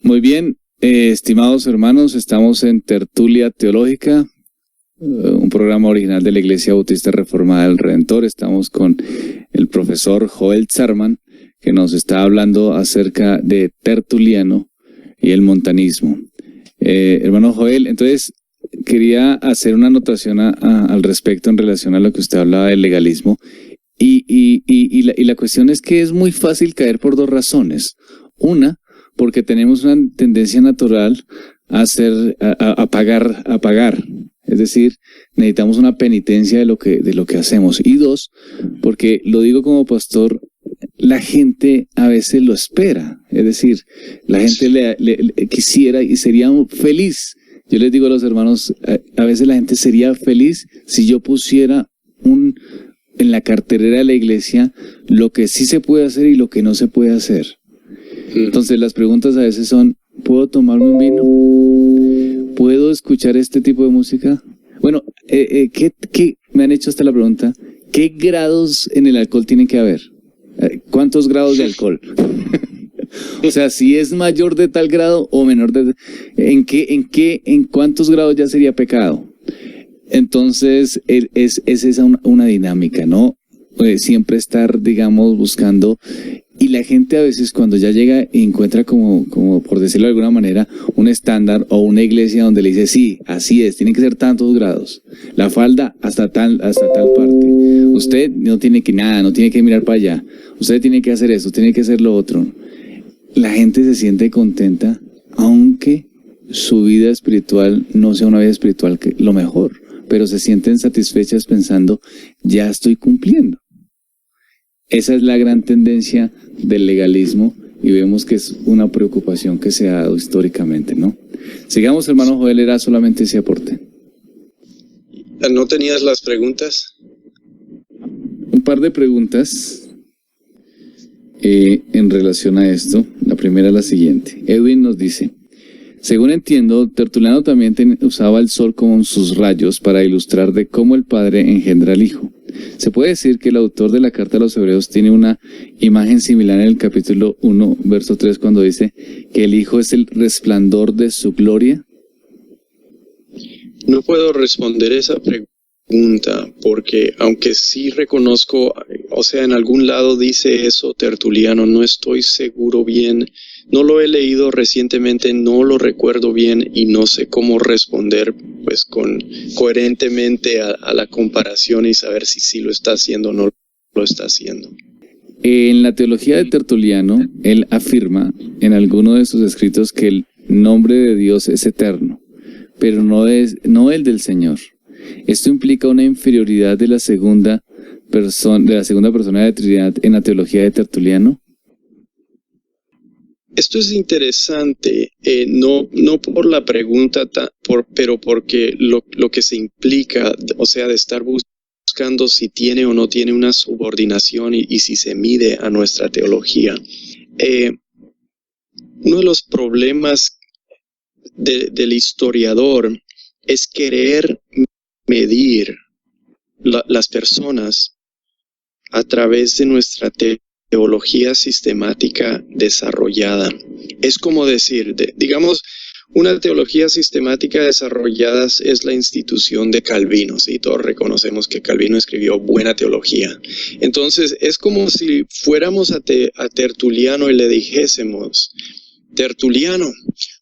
Muy bien, estimados hermanos, estamos en Tertulia Teológica, un programa original de la Iglesia Bautista Reformada del Redentor. Estamos con el profesor Joel Zarman, que nos está hablando acerca de Tertuliano y el montanismo. Hermano Joel, entonces quería hacer una anotación al respecto en relación a lo que usted hablaba del legalismo. Y la cuestión es que es muy fácil caer por dos razones. Una, porque tenemos una tendencia natural a pagar. Es decir, necesitamos una penitencia de lo que hacemos. Y dos, porque lo digo como pastor, la gente a veces lo espera. Es decir, la gente le quisiera y sería feliz. Yo les digo a los hermanos, a veces la gente sería feliz si yo pusiera en la cartelera de la iglesia lo que sí se puede hacer y lo que no se puede hacer. Entonces las preguntas a veces son: ¿puedo tomarme un vino? ¿Puedo escuchar este tipo de música? Bueno, ¿qué me han hecho hasta la pregunta? ¿Qué grados en el alcohol tienen que haber? ¿Cuántos grados de alcohol? O sea, si es mayor de tal grado o menor de... ¿En cuántos grados ya sería pecado? Entonces, es esa una dinámica, ¿no? Siempre estar, digamos, buscando. Y la gente a veces cuando ya llega y encuentra como por decirlo de alguna manera, un estándar o una iglesia donde le dice, sí, así es, tiene que ser tantos grados. La falda hasta tal parte. Usted no tiene que nada, no tiene que mirar para allá. Usted tiene que hacer esto, tiene que hacer lo otro. La gente se siente contenta, aunque su vida espiritual no sea una vida espiritual que lo mejor, pero se sienten satisfechas pensando, ya estoy cumpliendo. Esa es la gran tendencia del legalismo y vemos que es una preocupación que se ha dado históricamente, ¿no? Sigamos, hermano Joel, era solamente ese aporte. ¿No tenías las preguntas? Un par de preguntas en relación a esto. La primera es la siguiente. Edwin nos dice: según entiendo, Tertuliano también usaba el sol como sus rayos para ilustrar de cómo el Padre engendra al Hijo. ¿Se puede decir que el autor de la carta a los Hebreos tiene una imagen similar en el capítulo 1, verso 3, cuando dice que el Hijo es el resplandor de su gloria? No puedo responder esa pregunta porque aunque sí reconozco, o sea, en algún lado dice eso Tertuliano, no estoy seguro bien. No lo he leído recientemente, no lo recuerdo bien y no sé cómo responder pues coherentemente a la comparación y saber si sí lo está haciendo o no lo está haciendo. En la teología de Tertuliano, él afirma en alguno de sus escritos que el nombre de Dios es eterno, pero no el del Señor. Esto implica una inferioridad de la segunda persona de la Trinidad en la teología de Tertuliano. Esto es interesante, no por la pregunta, pero porque lo que se implica, o sea, de estar buscando si tiene o no tiene una subordinación y si se mide a nuestra teología. Uno de los problemas del historiador es querer medir las personas a través de nuestra teología sistemática desarrollada. Es como decir, digamos, una teología sistemática desarrollada es la institución de Calvino, ¿sí? Todos reconocemos que Calvino escribió buena teología. Entonces, es como si fuéramos a Tertuliano y le dijésemos, Tertuliano,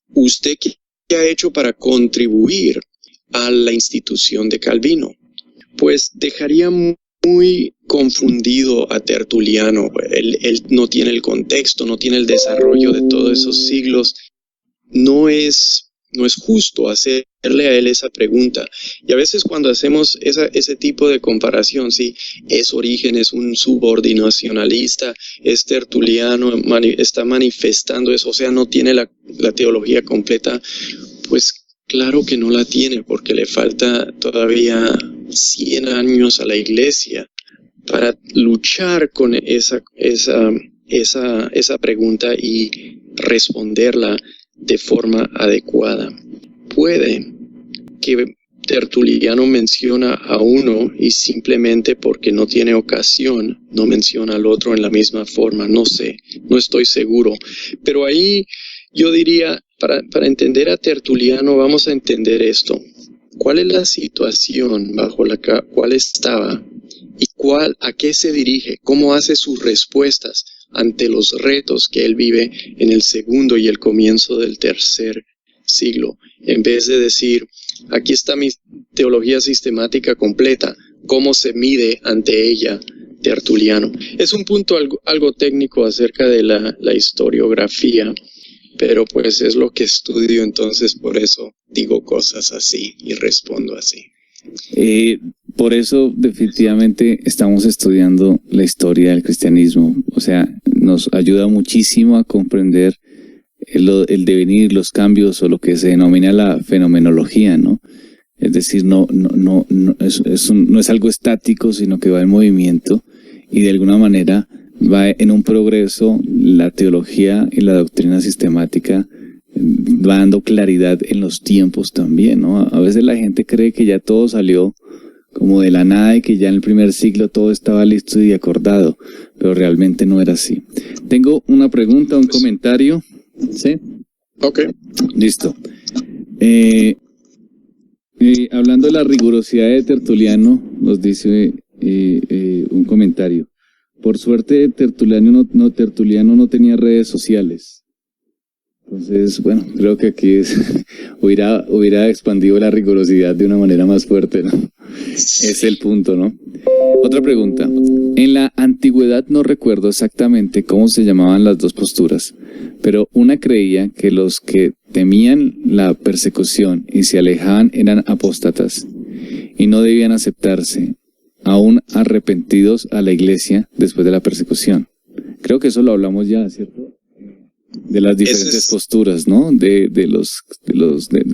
¿usted qué ha hecho para contribuir a la institución de Calvino? Pues dejaría muy confundido a Tertuliano. Él no tiene el contexto, no tiene el desarrollo de todos esos siglos. No es justo hacerle a él esa pregunta. Y a veces cuando hacemos ese tipo de comparación, sí, es Orígenes un subordinacionalista, es Tertuliano, está manifestando eso, o sea, no tiene la teología completa, pues claro que no la tiene, porque le falta todavía 100 años a la iglesia para luchar con esa pregunta y responderla de forma adecuada. Puede que Tertuliano menciona a uno y simplemente porque no tiene ocasión no menciona al otro en la misma forma, no sé, no estoy seguro, pero ahí yo diría, para entender a Tertuliano, vamos a entender esto. ¿Cuál es la situación bajo la cual estaba y a qué se dirige? ¿Cómo hace sus respuestas ante los retos que él vive en el segundo y el comienzo del tercer siglo? En vez de decir, aquí está mi teología sistemática completa, ¿cómo se mide ante ella Tertuliano? Es un punto algo técnico acerca de la historiografía, pero pues es lo que estudio, entonces por eso digo cosas así y respondo así. Por eso definitivamente estamos estudiando la historia del cristianismo. O sea, nos ayuda muchísimo a comprender el devenir, los cambios o lo que se denomina la fenomenología, ¿no? Es decir, no es algo estático, sino que va en movimiento y de alguna manera va en un progreso. La teología y la doctrina sistemática va dando claridad en los tiempos también, ¿no? A veces la gente cree que ya todo salió como de la nada y que ya en el primer siglo todo estaba listo y acordado, pero realmente no era así. Tengo una pregunta, un comentario. ¿Sí? Ok. Listo. Hablando de la rigurosidad de Tertuliano, nos dice un comentario. Por suerte, Tertuliano no tenía redes sociales. Entonces, bueno, creo que aquí hubiera expandido la rigurosidad de una manera más fuerte, ¿no? Es el punto, ¿no? Otra pregunta. En la antigüedad no recuerdo exactamente cómo se llamaban las dos posturas, pero una creía que los que temían la persecución y se alejaban eran apóstatas y no debían aceptarse, aún arrepentidos, a la iglesia después de la persecución. Creo que eso lo hablamos ya, ¿cierto? De las diferentes posturas, ¿no?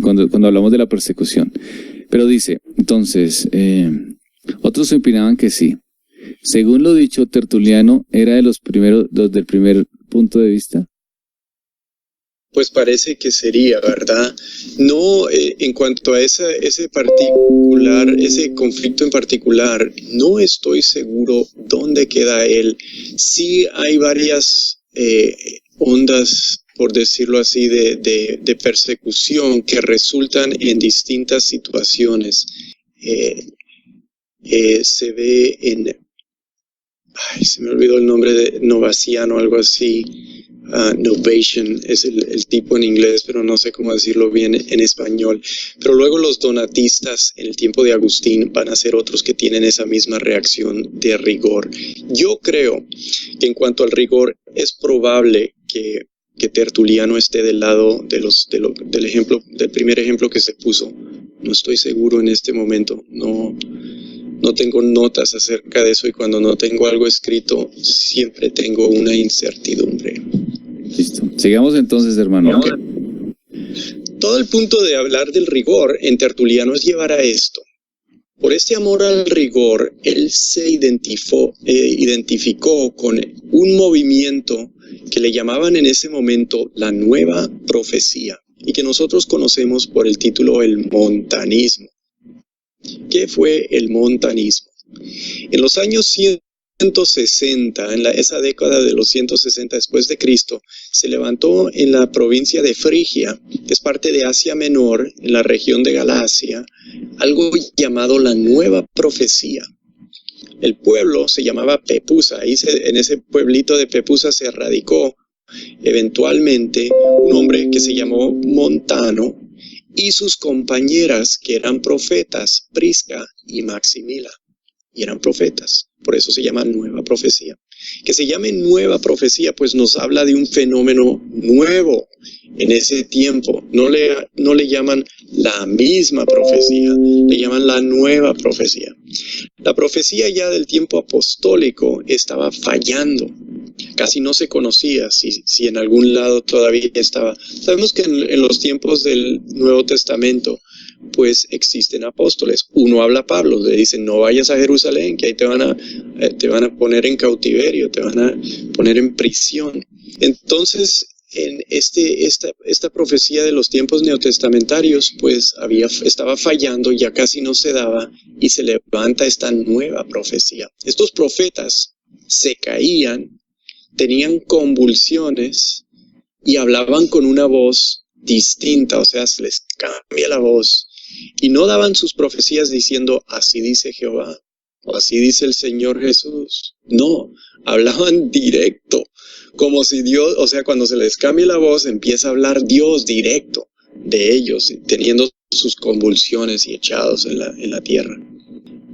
Cuando hablamos de la persecución. Pero dice, entonces, otros opinaban que sí. Según lo dicho, Tertuliano era de los del primer punto de vista. Pues parece que sería, ¿verdad? No, en cuanto a ese conflicto en particular, no estoy seguro dónde queda él. Sí hay varias ondas, por decirlo así, de persecución que resultan en distintas situaciones. Se ve se me olvidó el nombre de Novaciano, algo así. Novation es el tipo en inglés, pero no sé cómo decirlo bien en español. Pero luego los donatistas en el tiempo de Agustín van a ser otros que tienen esa misma reacción de rigor. Yo creo que en cuanto al rigor es probable que Tertuliano esté del lado del primer ejemplo que se puso. No estoy seguro en este momento. No tengo notas acerca de eso y cuando no tengo algo escrito siempre tengo una incertidumbre. Listo. Sigamos entonces, hermano. Okay. Todo el punto de hablar del rigor en Tertuliano es llevar a esto. Por este amor al rigor, él se identificó con un movimiento que le llamaban en ese momento la nueva profecía y que nosotros conocemos por el título el montanismo. ¿Qué fue el montanismo? En los años 160, en esa década de los 160 después de Cristo, se levantó en la provincia de Frigia, que es parte de Asia Menor, en la región de Galacia, algo llamado la nueva profecía. El pueblo se llamaba Pepusa, en ese pueblito de Pepusa se radicó eventualmente un hombre que se llamó Montano, y sus compañeras que eran profetas, Prisca y Maximila, y eran profetas, por eso se llama nueva profecía. Que se llame nueva profecía, pues nos habla de un fenómeno nuevo en ese tiempo. No le llaman la misma profecía, le llaman la nueva profecía. La profecía ya del tiempo apostólico estaba fallando. Casi no se conocía si en algún lado todavía estaba. Sabemos que en los tiempos del Nuevo Testamento pues existen apóstoles. Uno habla a Pablo, le dicen no vayas a Jerusalén, que ahí te van a poner en cautiverio, te van a poner en prisión. Entonces en esta profecía de los tiempos neotestamentarios pues estaba fallando, ya casi no se daba y se levanta esta nueva profecía. Estos profetas se caían, tenían convulsiones, y hablaban con una voz distinta, o sea, se les cambia la voz, y no daban sus profecías diciendo, así dice Jehová, o así dice el Señor Jesús. No, hablaban directo, como si Dios, o sea, cuando se les cambia la voz, empieza a hablar Dios directo de ellos, teniendo sus convulsiones y echados en la tierra.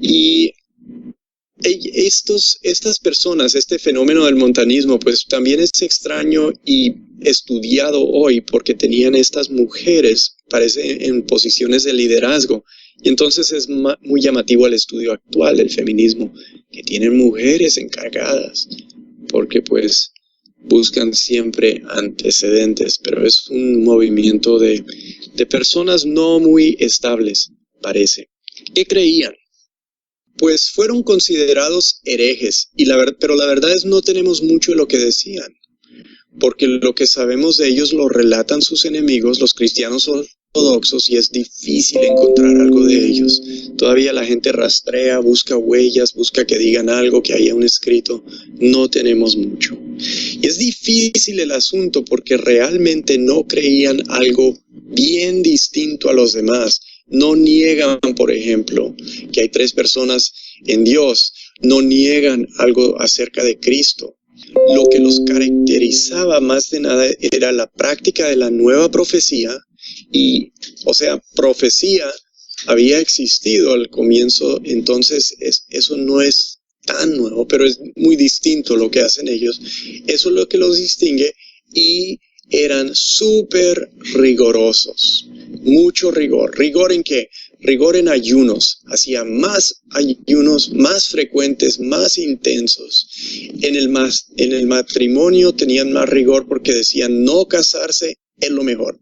Y estas personas, este fenómeno del montanismo, pues también es extraño y estudiado hoy porque tenían estas mujeres, parece, en posiciones de liderazgo. Y entonces es muy llamativo el estudio actual del feminismo, que tienen mujeres encargadas, porque pues buscan siempre antecedentes, pero es un movimiento de personas no muy estables, parece. ¿Qué creían? Pues fueron considerados herejes, pero la verdad es no tenemos mucho de lo que decían, porque lo que sabemos de ellos lo relatan sus enemigos, los cristianos ortodoxos, y es difícil encontrar algo de ellos. Todavía la gente rastrea, busca huellas, busca que digan algo, que haya un escrito. No tenemos mucho. Y es difícil el asunto porque realmente no creían algo bien distinto a los demás. No niegan, por ejemplo, que hay 3 personas en Dios. No niegan algo acerca de Cristo. Lo que los caracterizaba más de nada era la práctica de la nueva profecía. Y, o sea, profecía había existido al comienzo, entonces eso no es tan nuevo, pero es muy distinto lo que hacen ellos. Eso es lo que los distingue, y eran súper rigorosos, mucho rigor. ¿Rigor en qué? Rigor en ayunos, hacían más ayunos, más frecuentes, más intensos. En el matrimonio tenían más rigor porque decían no casarse es lo mejor,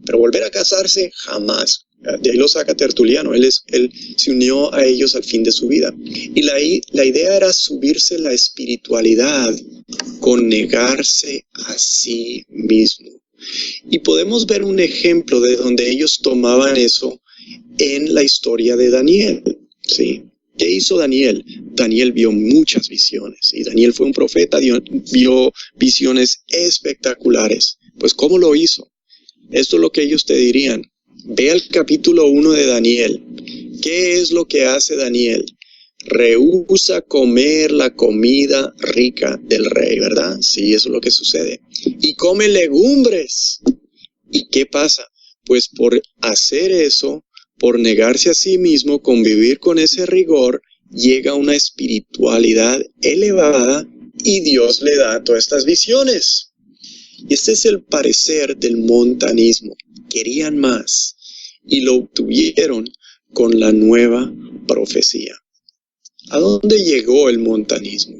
pero volver a casarse jamás. De ahí lo saca Tertuliano, él se unió a ellos al fin de su vida. Y la idea era subirse la espiritualidad con negarse a sí mismo. Y podemos ver un ejemplo de donde ellos tomaban eso en la historia de Daniel, ¿sí? ¿Qué hizo Daniel? Daniel vio muchas visiones, y Daniel fue un profeta, vio visiones espectaculares. Pues, ¿cómo lo hizo? Esto es lo que ellos te dirían. Ve al capítulo 1 de Daniel. ¿Qué es lo que hace Daniel? Rehúsa comer la comida rica del rey, ¿verdad? Sí, eso es lo que sucede. Y come legumbres. ¿Y qué pasa? Pues por hacer eso, por negarse a sí mismo, convivir con ese rigor, llega a una espiritualidad elevada y Dios le da todas estas visiones. Y este es el parecer del montanismo. Querían más y lo obtuvieron con la nueva profecía. ¿A dónde llegó el montanismo?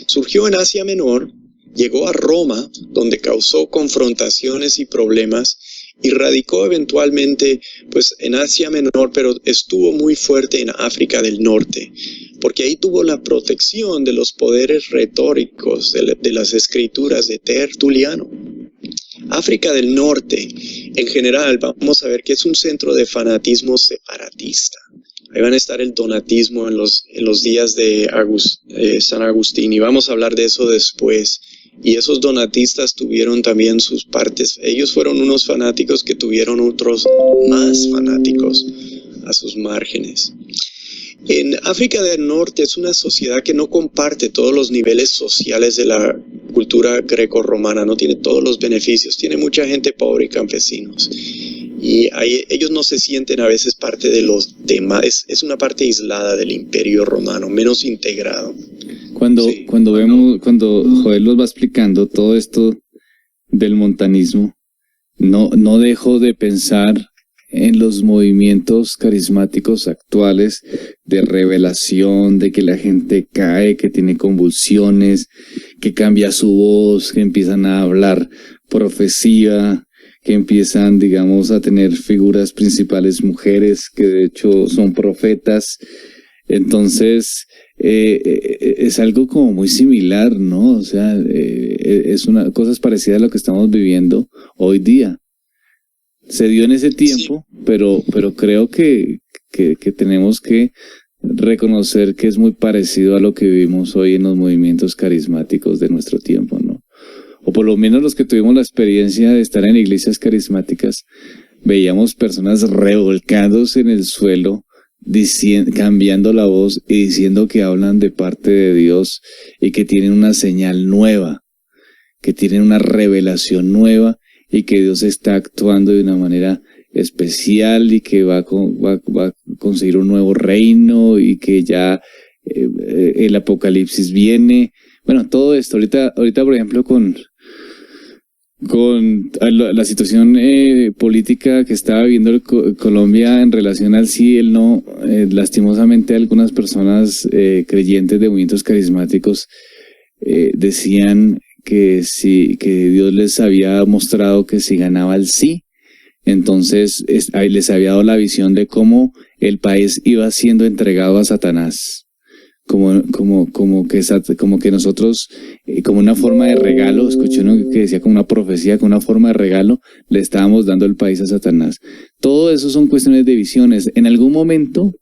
Surgió en Asia Menor, llegó a Roma, donde causó confrontaciones y problemas, y radicó eventualmente pues, en Asia Menor, pero estuvo muy fuerte en África del Norte, porque ahí tuvo la protección de los poderes retóricos de las escrituras de Tertuliano. África del Norte, en general, vamos a ver que es un centro de fanatismo separatista. Ahí van a estar el donatismo en los días de San Agustín, y vamos a hablar de eso después. Y esos donatistas tuvieron también sus partes. Ellos fueron unos fanáticos que tuvieron otros más fanáticos a sus márgenes. En África del Norte es una sociedad que no comparte todos los niveles sociales de la cultura grecorromana, no tiene todos los beneficios, tiene mucha gente pobre y campesinos. Y ellos no se sienten a veces parte de los demás, es una parte aislada del imperio romano, menos integrado. Cuando Joel nos va explicando todo esto del montanismo, no dejo de pensar en los movimientos carismáticos actuales de revelación, de que la gente cae, que tiene convulsiones, que cambia su voz, que empiezan a hablar profecía, que empiezan, digamos, a tener figuras principales mujeres, que de hecho son profetas. Entonces, es algo como muy similar, ¿no? O sea, es una cosa parecida a lo que estamos viviendo hoy día. Se dio en ese tiempo, sí. pero creo que tenemos que reconocer que es muy parecido a lo que vivimos hoy en los movimientos carismáticos de nuestro tiempo, ¿no? o por lo menos los que tuvimos la experiencia de estar en iglesias carismáticas, veíamos personas revolcándose en el suelo, cambiando la voz y diciendo que hablan de parte de Dios y que tienen una señal nueva, que tienen una revelación nueva y que Dios está actuando de una manera especial y que va a conseguir un nuevo reino y que ya el apocalipsis viene. Bueno, todo esto, ahorita por ejemplo con la situación política que estaba viviendo Colombia en relación al sí y el no, lastimosamente algunas personas creyentes de movimientos carismáticos decían que Dios les había mostrado que si ganaba el sí, entonces les había dado la visión de cómo el país iba siendo entregado a Satanás. Como que nosotros, como una forma de regalo, escuché uno que decía como una profecía, como una forma de regalo, le estábamos dando el país a Satanás. Todo eso son cuestiones de visiones. En algún momento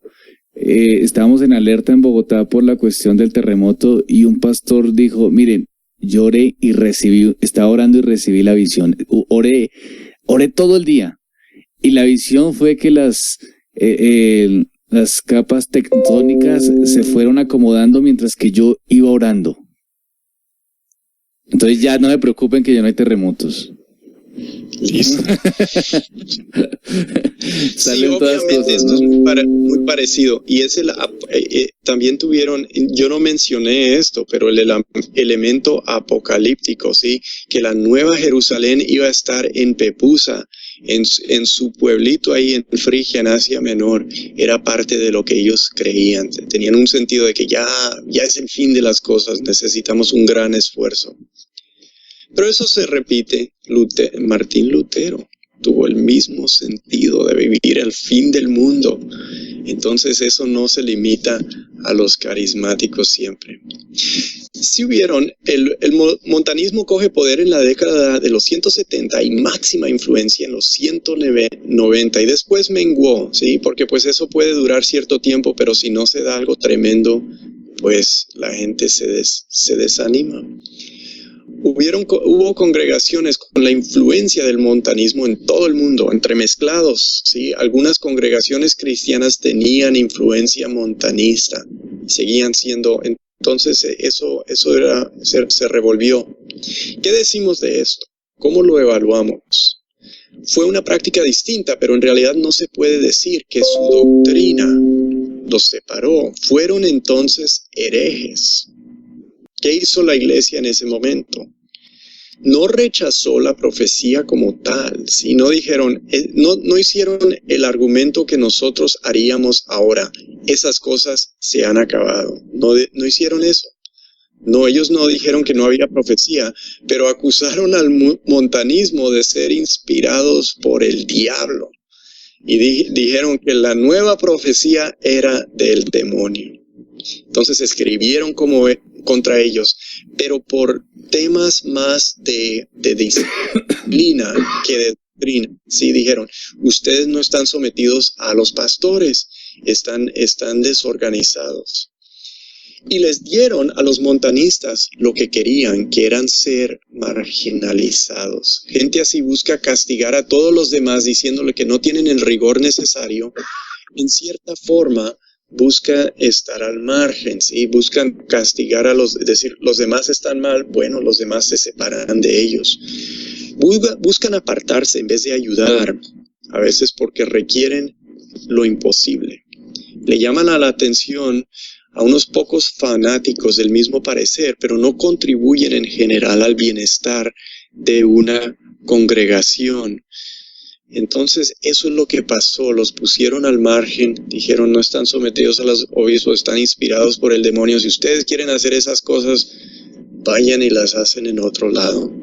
estábamos en alerta en Bogotá por la cuestión del terremoto y un pastor dijo, miren, yo oré y estaba orando y recibí la visión. Oré todo el día y la visión fue que las capas tectónicas se fueron acomodando mientras que yo iba orando. Entonces ya no me preocupen que ya no hay terremotos. Listo. Salen sí, todas obviamente cosas, esto ¿no? es muy parecido. Y también tuvieron, yo no mencioné esto, pero el elemento apocalíptico, ¿sí? Que la nueva Jerusalén iba a estar en Pepusa, en su pueblito ahí en Frigia, en Asia Menor. Era parte de lo que ellos creían. Tenían un sentido de que ya es el fin de las cosas, necesitamos un gran esfuerzo. Pero eso se repite. Martín Lutero tuvo el mismo sentido de vivir el fin del mundo. Entonces eso no se limita a los carismáticos siempre. Si hubieron, el montanismo coge poder en la década de los 170 y máxima influencia en los 190 y después menguó, ¿sí? Porque pues eso puede durar cierto tiempo, pero si no se da algo tremendo, pues la gente se desanima. Hubo congregaciones con la influencia del montanismo en todo el mundo, entremezclados, ¿sí? Algunas congregaciones cristianas tenían influencia montanista, seguían siendo, entonces eso se revolvió. ¿Qué decimos de esto? ¿Cómo lo evaluamos? Fue una práctica distinta, pero en realidad no se puede decir que su doctrina los separó. Fueron entonces herejes. ¿Qué hizo la iglesia en ese momento? No rechazó la profecía como tal, sino dijeron, no hicieron el argumento que nosotros haríamos ahora. Esas cosas se han acabado. No hicieron eso. No, ellos no dijeron que no había profecía, pero acusaron al montanismo de ser inspirados por el diablo. Y dijeron que la nueva profecía era del demonio. Entonces escribieron contra ellos, pero por temas más de disciplina que de doctrina. Sí, dijeron, ustedes no están sometidos a los pastores, están desorganizados. Y les dieron a los montanistas lo que querían, que eran ser marginalizados. Gente así busca castigar a todos los demás diciéndole que no tienen el rigor necesario. En cierta forma, busca estar al margen, ¿sí? Buscan castigar decir, los demás están mal, bueno, los demás se separan de ellos. Buscan apartarse en vez de ayudar, a veces porque requieren lo imposible. Le llaman a la atención a unos pocos fanáticos del mismo parecer, pero no contribuyen en general al bienestar de una congregación. Entonces, eso es lo que pasó, los pusieron al margen, dijeron no están sometidos a los obispos, están inspirados por el demonio, si ustedes quieren hacer esas cosas, vayan y las hacen en otro lado.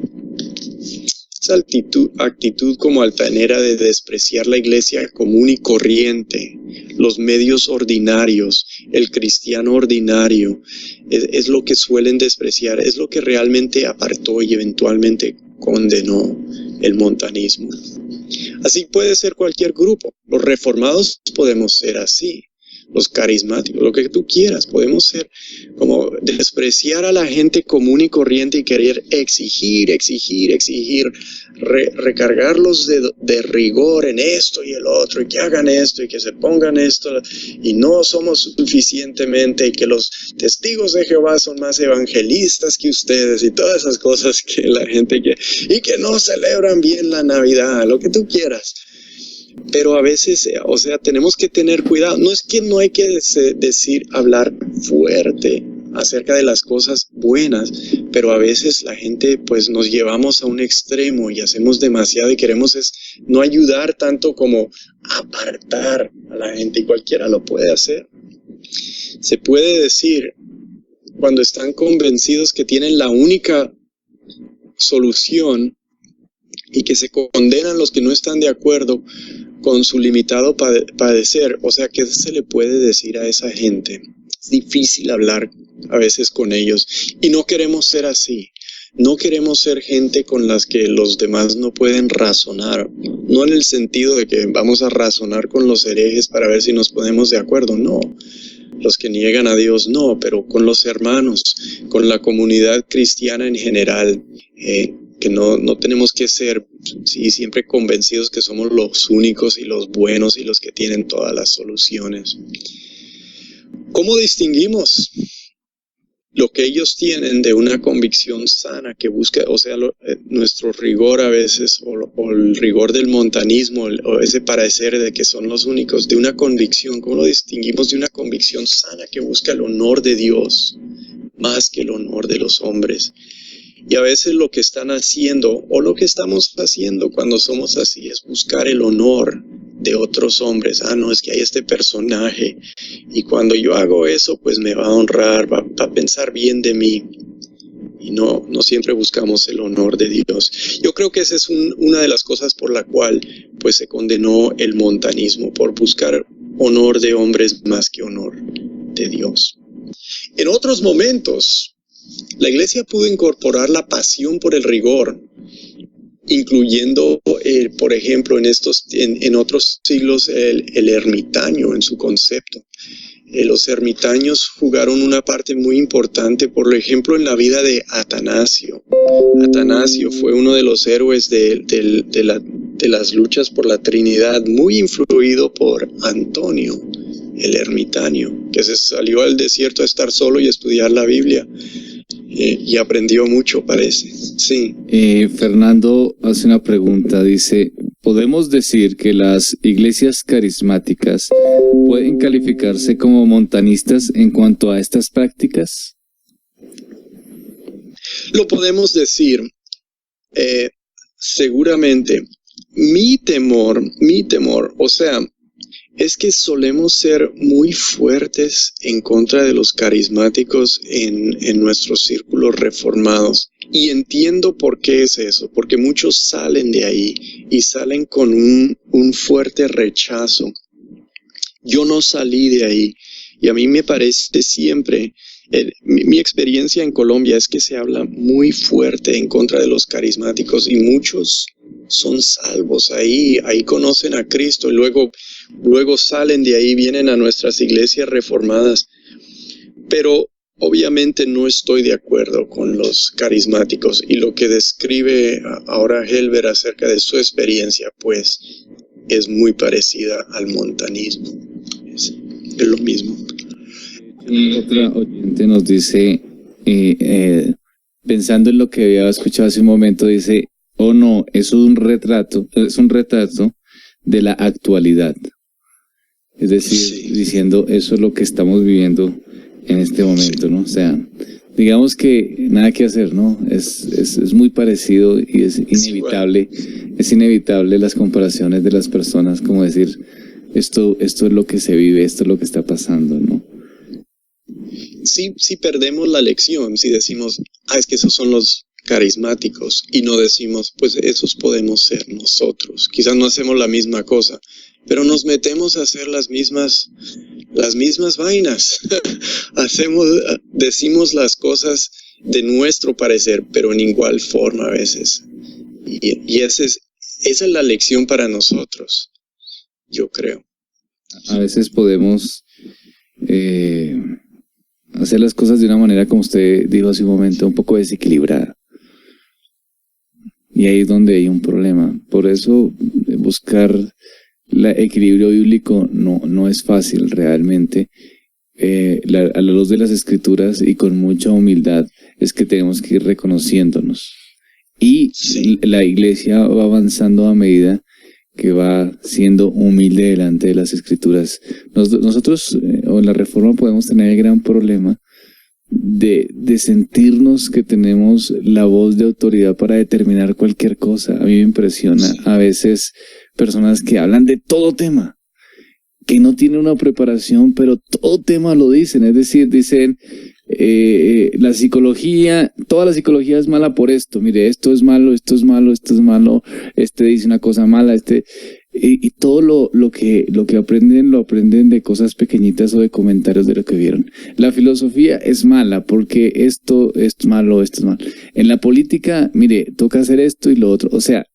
Esa actitud como altanera de despreciar la iglesia común y corriente, los medios ordinarios, el cristiano ordinario, es lo que suelen despreciar, es lo que realmente apartó y eventualmente condenó el montanismo. Así puede ser cualquier grupo. Los reformados podemos ser así. los carismáticos, lo que tú quieras. Podemos ser como despreciar a la gente común y corriente y querer exigir, recargarlos de rigor en esto y el otro, y que hagan esto y que se pongan esto, y no somos suficientemente, y que los testigos de Jehová son más evangelistas que ustedes, y todas esas cosas que la gente quiere, y que no celebran bien la Navidad, lo que tú quieras. Pero a veces, o sea, tenemos que tener cuidado. No es que no hay que hablar fuerte acerca de las cosas buenas, pero a veces la gente pues nos llevamos a un extremo y hacemos demasiado y queremos no ayudar tanto como apartar a la gente, y cualquiera lo puede hacer. Se puede decir, cuando están convencidos que tienen la única solución y que se condenan los que no están de acuerdo con su limitado padecer, o sea, ¿qué se le puede decir a esa gente? Es difícil hablar a veces con ellos, y no queremos ser así. No queremos ser gente con las que los demás no pueden razonar, no en el sentido de que vamos a razonar con los herejes para ver si nos ponemos de acuerdo, no. Los que niegan a Dios no, pero con los hermanos, con la comunidad cristiana en general, que no tenemos que ser siempre convencidos que somos los únicos y los buenos y los que tienen todas las soluciones. ¿Cómo distinguimos lo que ellos tienen de una convicción sana que busca, o sea, nuestro rigor a veces, o el rigor del montanismo, o ese parecer de que son los únicos, de una convicción? ¿Cómo lo distinguimos de una convicción sana que busca el honor de Dios más que el honor de los hombres? Y a veces lo que están haciendo, o lo que estamos haciendo cuando somos así, es buscar el honor de otros hombres. No, es que hay este personaje, y cuando yo hago eso, pues me va a honrar, va a pensar bien de mí. Y no siempre buscamos el honor de Dios. Yo creo que esa es una de las cosas por la cual pues se condenó el montanismo, por buscar honor de hombres más que honor de Dios. En otros momentos, la iglesia pudo incorporar la pasión por el rigor, incluyendo, por ejemplo, en otros siglos, el ermitaño en su concepto. Los ermitaños jugaron una parte muy importante, por ejemplo, en la vida de Atanasio. Atanasio fue uno de los héroes de las luchas por la Trinidad, muy influido por Antonio, el ermitaño, que se salió al desierto a estar solo y a estudiar la Biblia. Y aprendió mucho, parece. Sí. Fernando hace una pregunta, dice, ¿podemos decir que las iglesias carismáticas pueden calificarse como montanistas en cuanto a estas prácticas? Lo podemos decir, seguramente. Mi temor, o sea, es que solemos ser muy fuertes en contra de los carismáticos en nuestros círculos reformados. Y entiendo por qué es eso, porque muchos salen de ahí y salen con un fuerte rechazo. Yo no salí de ahí, y a mí me parece siempre, mi experiencia en Colombia es que se habla muy fuerte en contra de los carismáticos, y muchos son salvos ahí conocen a Cristo, y luego salen de ahí, vienen a nuestras iglesias reformadas. Pero obviamente no estoy de acuerdo con los carismáticos, y lo que describe ahora Helber acerca de su experiencia, pues, es muy parecida al montanismo. Es lo mismo. Otra oyente nos dice, pensando en lo que había escuchado hace un momento, dice, no, eso es un retrato de la actualidad. Es decir, sí, diciendo, eso es lo que estamos viviendo en este momento, ¿no? O sea, digamos que nada que hacer, ¿no? Es muy parecido, y es inevitable las comparaciones de las personas, como decir, esto es lo que se vive, esto es lo que está pasando, ¿no? Sí perdemos la lección si decimos, es que esos son los carismáticos, y no decimos, pues esos podemos ser nosotros. Quizás no hacemos la misma cosa, pero nos metemos a hacer las mismas vainas. Decimos las cosas de nuestro parecer, pero en igual forma a veces. Y esa es la lección para nosotros, yo creo. a veces podemos hacer las cosas de una manera, como usted dijo hace un momento, un poco desequilibrada. Y ahí es donde hay un problema. Por eso buscar el equilibrio bíblico no es fácil realmente. A la luz de las Escrituras y con mucha humildad es que tenemos que ir reconociéndonos. Y la iglesia va avanzando a medida que va siendo humilde delante de las Escrituras. Nosotros o en la Reforma podemos tener el gran problema de sentirnos que tenemos la voz de autoridad para determinar cualquier cosa. A mí me impresiona a veces personas que hablan de todo tema, que no tienen una preparación, pero todo tema lo dicen. Es decir, dicen, la psicología, toda la psicología es mala por esto. Mire, esto es malo, esto es malo, esto es malo. Este dice una cosa mala, y todo lo que aprenden, lo aprenden de cosas pequeñitas o de comentarios de lo que vieron. La filosofía es mala porque esto es malo, esto es malo. En la política, mire, toca hacer esto y lo otro. O sea,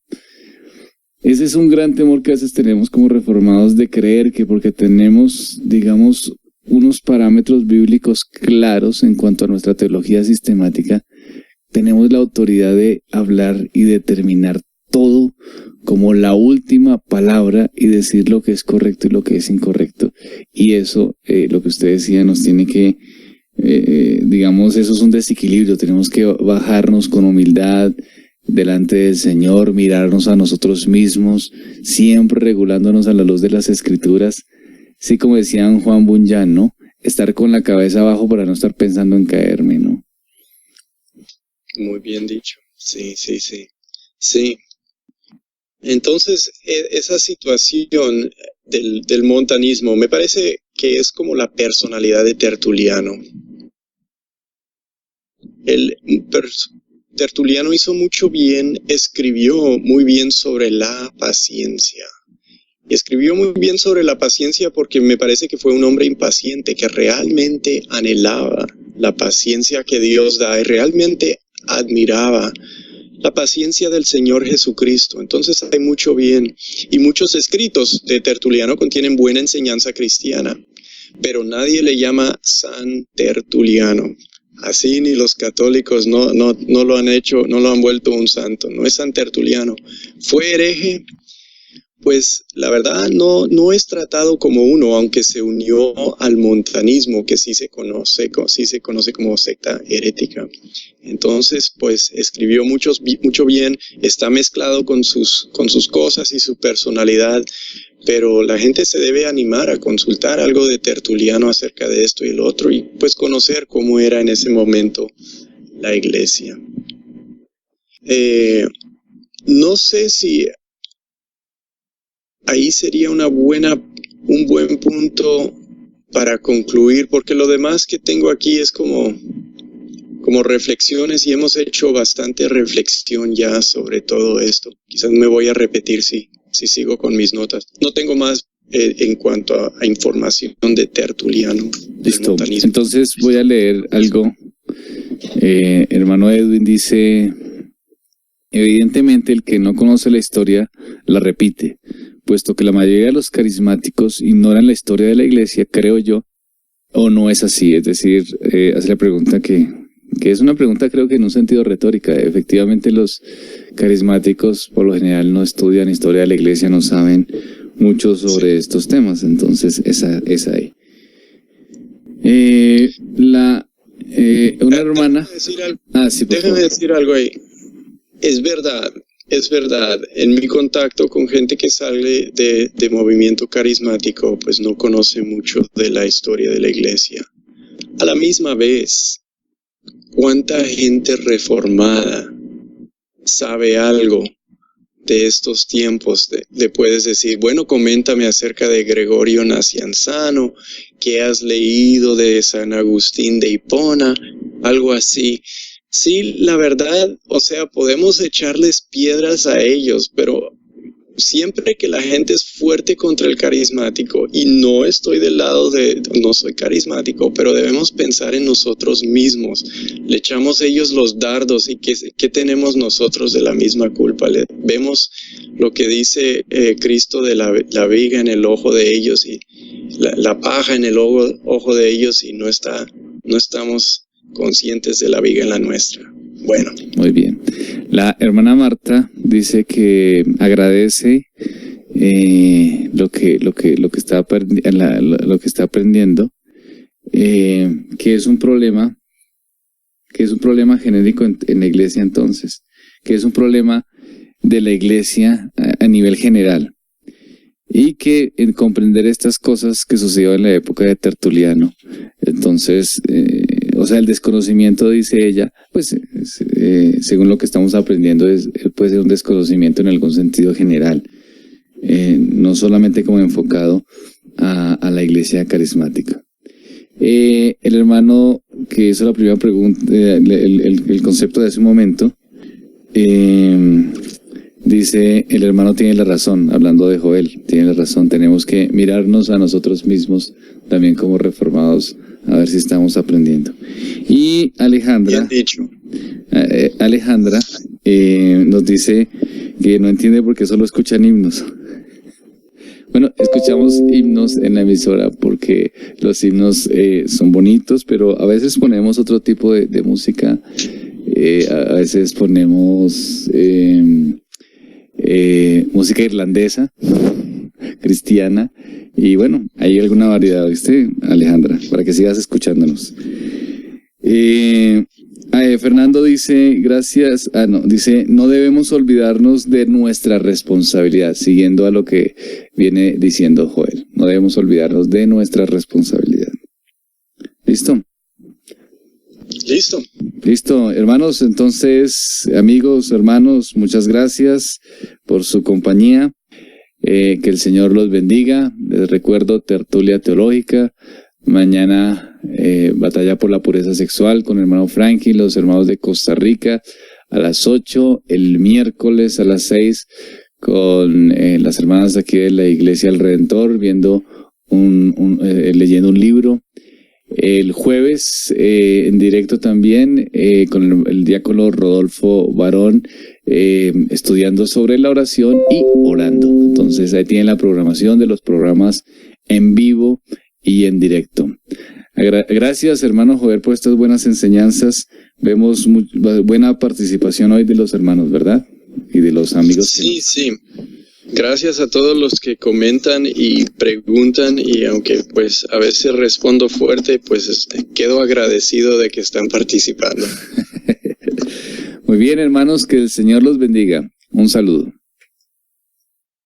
ese es un gran temor que a veces tenemos como reformados, de creer que porque tenemos, digamos, unos parámetros bíblicos claros en cuanto a nuestra teología sistemática, tenemos la autoridad de hablar y determinar todo como la última palabra y decir lo que es correcto y lo que es incorrecto. Y eso, lo que usted decía, nos tiene que, digamos, eso es un desequilibrio. Tenemos que bajarnos con humildad delante del Señor, mirarnos a nosotros mismos, siempre regulándonos a la luz de las Escrituras. Sí, como decían Juan Bunyan, ¿no? Estar con la cabeza abajo para no estar pensando en caerme, ¿no? Muy bien dicho. Sí. Sí. Entonces, esa situación del montanismo me parece que es como la personalidad de Tertuliano. Tertuliano hizo mucho bien, escribió muy bien sobre la paciencia. Y escribió muy bien sobre la paciencia porque me parece que fue un hombre impaciente que realmente anhelaba la paciencia que Dios da y realmente admiraba la paciencia del Señor Jesucristo. Entonces hay mucho bien. Y muchos escritos de Tertuliano contienen buena enseñanza cristiana, pero nadie le llama San Tertuliano. Así ni los católicos no lo han hecho, no lo han vuelto un santo. No es San Tertuliano. Fue hereje. Pues la verdad no es tratado como uno, aunque se unió al montanismo, que sí se conoce como secta herética. Entonces, pues escribió mucho bien, está mezclado con sus cosas y su personalidad, pero la gente se debe animar a consultar algo de Tertuliano acerca de esto y el otro, y pues conocer cómo era en ese momento la iglesia. No sé si ahí sería un buen punto para concluir, porque lo demás que tengo aquí es como reflexiones, y hemos hecho bastante reflexión ya sobre todo esto. Quizás me voy a repetir si sigo con mis notas. No tengo más en cuanto a información de Tertuliano. Listo. Entonces voy a leer algo. Hermano Edwin dice: evidentemente el que no conoce la historia la repite, puesto que la mayoría de los carismáticos ignoran la historia de la iglesia, creo yo, o no es así. Es decir, hace la pregunta que es una pregunta, creo que en un sentido retórica. Efectivamente, los carismáticos por lo general no estudian historia de la iglesia, no saben mucho sobre estos temas. Entonces, esa ahí. Una hermana... Déjame decir algo ahí. Es verdad. En mi contacto con gente que sale de movimiento carismático, pues no conoce mucho de la historia de la iglesia. A la misma vez, ¿cuánta gente reformada sabe algo de estos tiempos? Puedes decir, bueno, coméntame acerca de Gregorio Nacianzano, ¿qué has leído de San Agustín de Hipona? Algo así. Sí, la verdad, o sea, podemos echarles piedras a ellos, pero siempre que la gente es fuerte contra el carismático, y no estoy del lado no soy carismático, pero debemos pensar en nosotros mismos. Le echamos a ellos los dardos, y ¿qué tenemos nosotros de la misma culpa? Vemos lo que dice Cristo de la viga en el ojo de ellos, y la paja en el ojo de ellos y no estamos conscientes de la viga en la nuestra. Bueno. Muy bien. La hermana Marta dice que agradece lo que está aprendiendo, que es un problema genérico en la iglesia entonces, que es un problema de la iglesia a nivel general, y que en comprender estas cosas que sucedió en la época de Tertuliano, entonces, o sea, el desconocimiento, dice ella, pues según lo que estamos aprendiendo, puede ser un desconocimiento en algún sentido general, no solamente como enfocado a la iglesia carismática. El hermano que hizo la primera pregunta, el concepto de hace un momento, dice, el hermano tiene la razón, hablando de Joel, tiene la razón, tenemos que mirarnos a nosotros mismos también como reformados, a ver si estamos aprendiendo. Y Alejandra, Bien dicho. Alejandra nos dice que no entiende por qué solo escuchan himnos. Bueno, escuchamos himnos en la emisora porque los himnos son bonitos, pero a veces ponemos otro tipo de música. A veces ponemos música irlandesa, cristiana, y bueno, hay alguna variedad, ¿viste, Alejandra? Para que sigas escuchándonos. Fernando dice, gracias, dice, no debemos olvidarnos de nuestra responsabilidad, siguiendo a lo que viene diciendo Joel, no debemos olvidarnos de nuestra responsabilidad. ¿Listo? Listo, hermanos, entonces, amigos, hermanos, muchas gracias por su compañía, que el Señor los bendiga. Les recuerdo, tertulia teológica, mañana batalla por la pureza sexual con el hermano Frankie, los hermanos de Costa Rica, a las 8, el miércoles a las 6, con las hermanas de aquí de la Iglesia del Redentor, viendo leyendo un libro. El jueves en directo también con el diácono Rodolfo Barón, estudiando sobre la oración y orando. Entonces ahí tienen la programación de los programas en vivo y en directo. Gracias, hermano Joel, por estas buenas enseñanzas. Vemos buena participación hoy de los hermanos, ¿verdad? Y de los amigos. Sí. Gracias a todos los que comentan y preguntan, y aunque pues a veces respondo fuerte, pues quedo agradecido de que están participando. Muy bien, hermanos, que el Señor los bendiga. Un saludo.